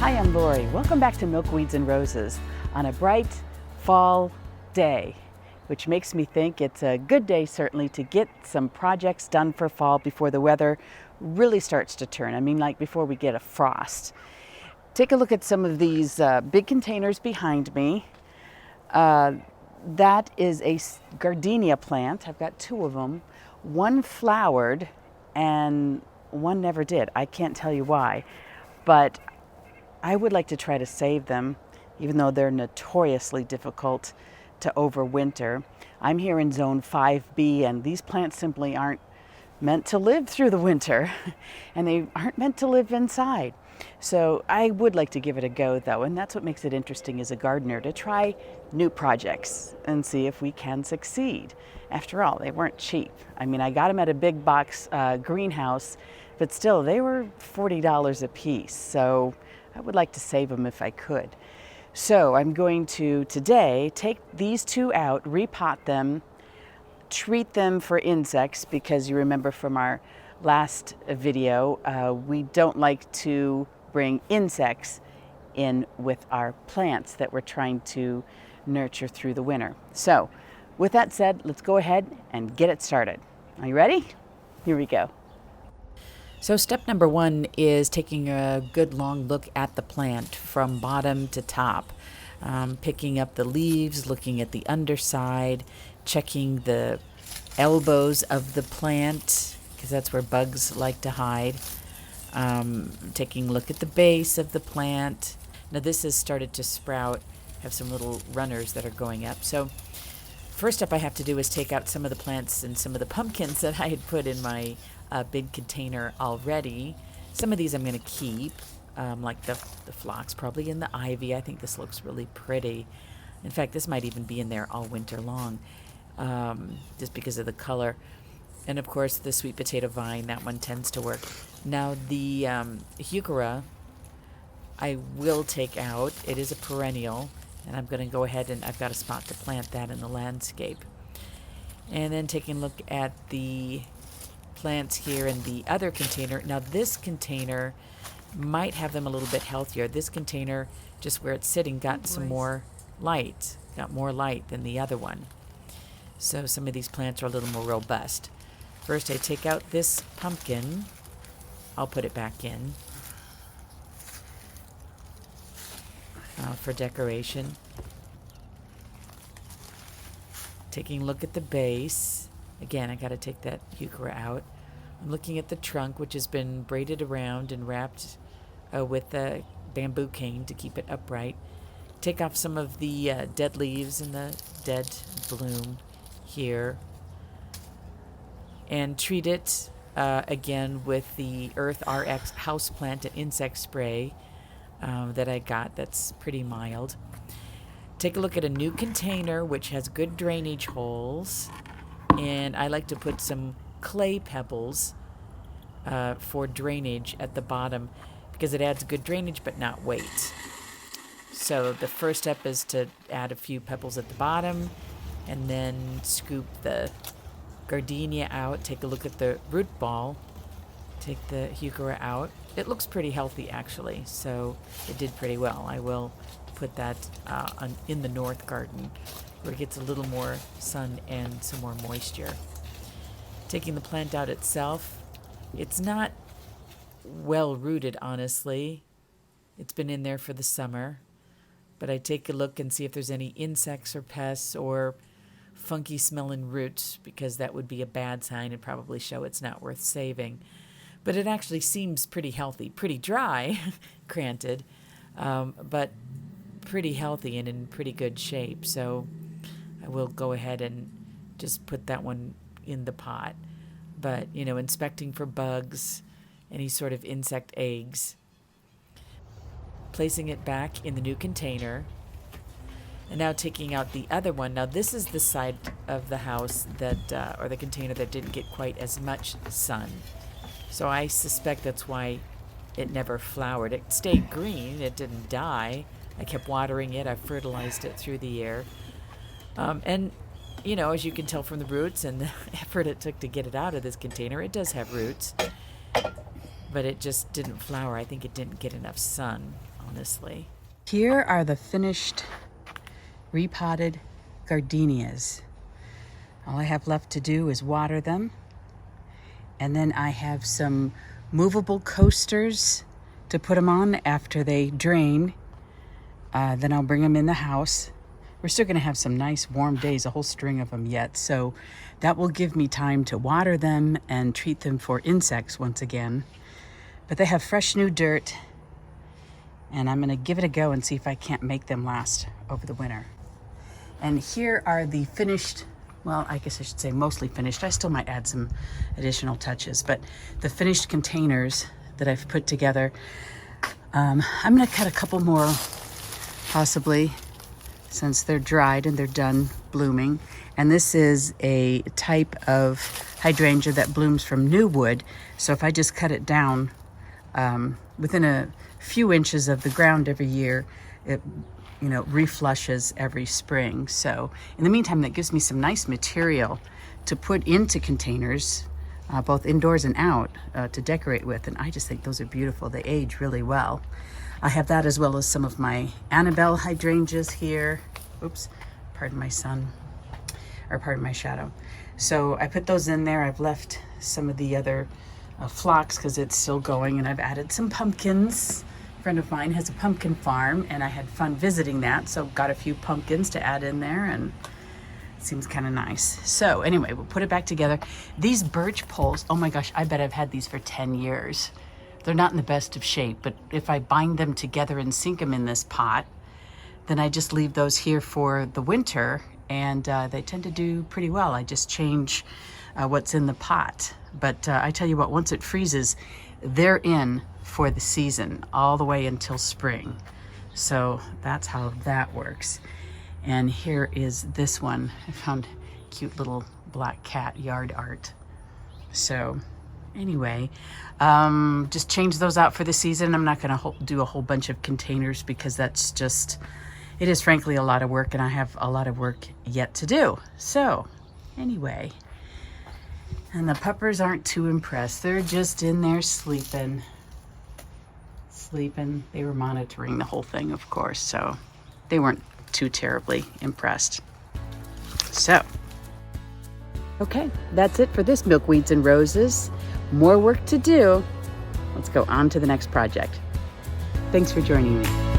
Hi, I'm Lori. Welcome back to Milkweeds and Roses on a bright fall day, which makes me think it's a good day certainly to get some projects done for fall before the weather really starts to turn. I mean, like before we get a frost. Take a look at some of these big containers behind me. That is a gardenia plant. I've got two of them. One flowered and one never did. I can't tell you why, but I would like to try to save them, even though they're notoriously difficult to overwinter. I'm here in zone 5B, and these plants simply aren't meant to live through the winter, and they aren't meant to live inside. So I would like to give it a go, though, and that's what makes it interesting as a gardener, to try new projects and see if we can succeed. After all, they weren't cheap. I mean, I got them at a big box greenhouse, but still, they were $40 a piece. So I would like to save them if I could. So I'm going to today take these two out, repot them, treat them for insects, because you remember from our last video, we don't like to bring insects in with our plants that we're trying to nurture through the winter. So with that said, let's go ahead and get it started. Are you ready? Here we go. So step number one is taking a good long look at the plant from bottom to top, picking up the leaves, looking at the underside, checking the elbows of the plant, because that's where bugs like to hide, taking a look at the base of the plant. Now this has started to sprout, have some little runners that are going up. So first step I have to do is take out some of the plants and some of the pumpkins that I had put in my big container already. Some of these I'm going to keep, like the phlox probably, and the ivy. I think this looks really pretty. In fact, this might even be in there all winter long, just because of the color. And of course the sweet potato vine, that one tends to work. Now the heuchera I will take out. It is a perennial, and I'm going to go ahead and I've got a spot to plant that in the landscape. And then taking a look at the plants here in the other container. Now this container might have them a little bit healthier. This container, just where it's sitting, got some more light, got more light than the other one. So some of these plants are a little more robust. First I take out this pumpkin. I'll put it back in for decoration. Taking a look at the base. Again, I got to take that heuchera out. I'm looking at the trunk, which has been braided around and wrapped with a bamboo cane to keep it upright. Take off some of the dead leaves and the dead bloom here, and treat it again with the Earth RX houseplant and insect spray that I got. That's pretty mild. Take a look at a new container which has good drainage holes. And I like to put some clay pebbles for drainage at the bottom, because it adds good drainage but not weight. So the first step is to add a few pebbles at the bottom, and then scoop the gardenia out. Take a look at the root ball. Take the heuchera out. It looks pretty healthy actually, so it did pretty well. I will put that in the north garden, where it gets a little more sun and some more moisture. Taking the plant out itself, it's not well rooted, honestly. It's been in there for the summer, but I take a look and see if there's any insects or pests or funky smelling roots, because that would be a bad sign and probably show it's not worth saving. But it actually seems pretty healthy, pretty dry, granted, but pretty healthy and in pretty good shape. So I will go ahead and just put that one in the pot. But, you know, inspecting for bugs, any sort of insect eggs. Placing it back in the new container. And now taking out the other one. Now this is the side of the house that, or the container that didn't get quite as much sun. So I suspect that's why it never flowered. It stayed green, it didn't die. I kept watering it, I fertilized it through the year. And, you know, as you can tell from the roots and the effort it took to get it out of this container, it does have roots. but it just didn't flower. I think it didn't get enough sun, honestly. Here are the finished repotted gardenias. All I have left to do is water them. And then I have some movable coasters to put them on after they drain. Then I'll bring them in the house. We're still going to have some nice warm days, a whole string of them yet. So that will give me time to water them and treat them for insects once again. But they have fresh new dirt, and I'm going to give it a go and see if I can't make them last over the winter. And here are the finished, well, I guess I should say mostly finished. I still might add some additional touches, but the finished containers that I've put together. I'm going to cut a couple more, possibly, since they're dried and they're done blooming. And this is a type of hydrangea that blooms from new wood. So if I just cut it down within a few inches of the ground every year, it reflushes every spring. So in the meantime, that gives me some nice material to put into containers, both indoors and out, to decorate with. And I just think those are beautiful. They age really well. I have that as well as some of my Annabelle hydrangeas here. Oops, pardon my shadow. So I put those in there. I've left some of the other phlox because it's still going, and I've added some pumpkins. A friend of mine has a pumpkin farm, and I had fun visiting that, so got a few pumpkins to add in there, and it seems kind of nice. So anyway, we'll put it back together. These birch poles, oh my gosh, I bet I've had these for 10 years. They're not in the best of shape, but if I bind them together and sink them in this pot, then I just leave those here for the winter, and they tend to do pretty well. I just change what's in the pot. But I tell you what, once it freezes, they're in for the season all the way until spring. So that's how that works. And here is this one. I found cute little black cat yard art. So anyway, just change those out for the season. I'm not going to do a whole bunch of containers because that's just, it is frankly a lot of work, and I have a lot of work yet to do. So anyway, and the puppers aren't too impressed. They're just in there sleeping. They were monitoring the whole thing, of course, so they weren't too terribly impressed. So, okay, that's it for this Milkweeds and Roses. More work to do. Let's go on to the next project. Thanks for joining me.